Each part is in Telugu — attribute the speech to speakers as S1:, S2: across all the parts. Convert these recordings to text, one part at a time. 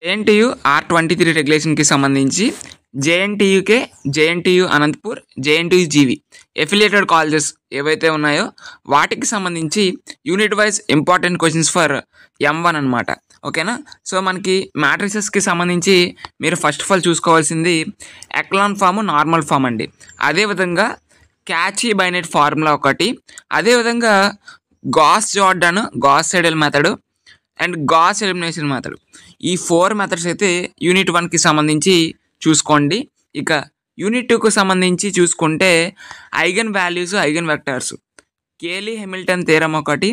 S1: జేఎన్టీయూ R23 రెగ్యులేషన్కి సంబంధించి జేఎన్టీయూ అనంతపూర్, జేఎన్టీయూ జీవి ఎఫిలియేటెడ్ కాలేజెస్ ఏవైతే ఉన్నాయో వాటికి సంబంధించి unit wise important questions for M1 అనమాట. ఓకేనా. సో మనకి మ్యాట్రిసెస్కి సంబంధించి మీరు ఫస్ట్ ఆఫ్ ఆల్ చూసుకోవాల్సింది ఎక్లాన్ ఫామ్, నార్మల్ ఫామ్ అండి. అదేవిధంగా క్యాచీ బైనెట్ ఫార్ములా ఒకటి, అదేవిధంగా Gauss Jordan, Gauss Seidel method and Gauss elimination method. ఈ 4 మెథడ్స్ అయితే యూనిట్ 1కి సంబంధించి చూసుకోండి. ఇక యూనిట్ 2కు సంబంధించి చూసుకుంటే eigen values, eigen vectors, Cayley Hamilton theorem ఒకటి,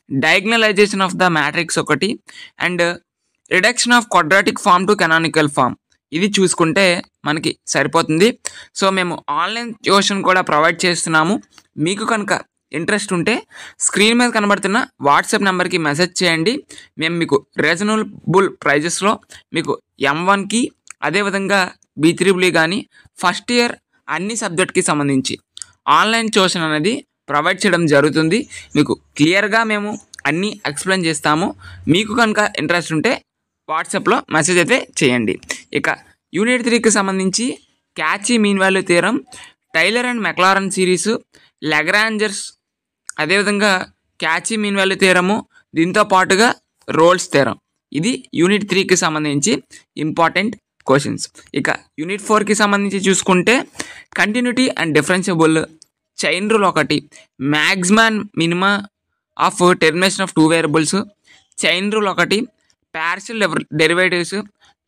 S1: డయాగ్నలైజేషన్ ఆఫ్ ద మ్యాట్రిక్స్ ఒకటి, and reduction of quadratic form to canonical form. ఇది చూసుకుంటే మనకి సరిపోతుంది. సో మేము ఆన్లైన్ ట్యూషన్ కూడా ప్రొవైడ్ చేస్తున్నాము. మీకు కనుక ఇంట్రెస్ట్ ఉంటే స్క్రీన్ మీద కనబడుతున్న వాట్సాప్ నెంబర్కి మెసేజ్ చేయండి. మేము మీకు రీజనబుల్ ప్రైజెస్లో మీకు M1కి అదేవిధంగా B3 కానీ ఫస్ట్ ఇయర్ అన్ని సబ్జెక్ట్కి సంబంధించి ఆన్లైన్ ట్యూషన్ అనేది ప్రొవైడ్ చేయడం జరుగుతుంది. మీకు క్లియర్గా మేము అన్నీ ఎక్స్ప్లెయిన్ చేస్తాము. మీకు కనుక ఇంట్రెస్ట్ ఉంటే వాట్సాప్లో మెసేజ్ అయితే చేయండి. ఇక యూనిట్ 3కి సంబంధించి Cauchy mean value theorem, Taylor and Maclaurin series, Lagrange's, అదేవిధంగా క్యాచీ మీన్ వాల్యూ థియరము, దీంతో పాటుగా రోల్స్ థియరం. ఇది యూనిట్ 3కి సంబంధించి ఇంపార్టెంట్ క్వశ్చన్స్. ఇక యూనిట్ 4కి సంబంధించి చూసుకుంటే continuity and differentiable, chain rule ఒకటి, maximum minima of termination of 2 variables, chain rule ఒకటి, partial derivatives,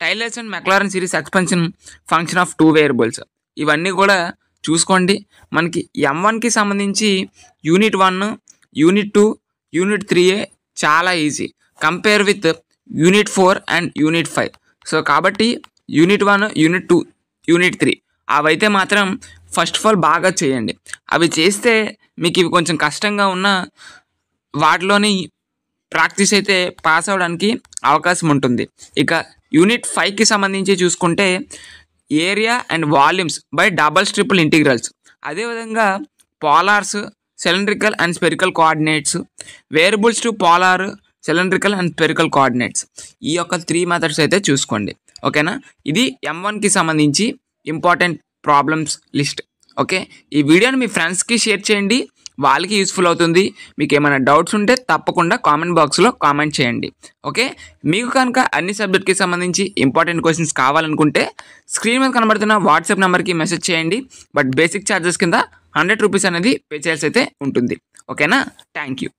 S1: Taylor's and Maclaurin series expansion function of 2 variables. ఇవన్నీ కూడా చూసుకోండి. మనకి M1కి సంబంధించి యూనిట్ 1, యూనిట్ 2, యూనిట్ 3 చాలా easy compare with unit 4 and unit 5. So కాబట్టి యూనిట్ 1, యూనిట్ 2, యూనిట్ 3 అవైతే మాత్రం ఫస్ట్ ఆఫ్ ఆల్ బాగా చేయండి. అవి చేస్తే మీకు ఇవి కొంచెం కష్టంగా ఉన్న వాటిలోని ప్రాక్టీస్ అయితే పాస్ అవ్వడానికి అవకాశం ఉంటుంది. ఇక యూనిట్ 5కి సంబంధించి చూసుకుంటే area and volumes by double triple integrals, అదేవిధంగా polars, cylindrical and spherical coordinates, variables to polar, cylindrical and spherical coordinates. ఈ యొక్క 3 మెథడ్స్ అయితే చూసుకోండి. ఓకేనా. ఇది M1కి సంబంధించి ఇంపార్టెంట్ ప్రాబ్లమ్స్ లిస్ట్. ఓకే. ఈ వీడియోని మీ ఫ్రెండ్స్కి షేర్ చేయండి, వాళ్ళకి యూస్ఫుల్ అవుతుంది. మీకు ఏమైనా డౌట్స్ ఉంటే తప్పకుండా కామెంట్ బాక్స్లో కామెంట్ చేయండి. ఓకే. మీకు కనుక అన్ని సబ్జెక్ట్కి సంబంధించి ఇంపార్టెంట్ క్వశ్చన్స్ కావాలనుకుంటే స్క్రీన్ మీద కనబడుతున్న వాట్సాప్ నెంబర్కి మెసేజ్ చేయండి. బట్ బేసిక్ ఛార్జెస్ కింద 100 రూపీస్ అనేది పే చేయాల్సి అయితే ఉంటుంది. ఓకేనా. Thank you.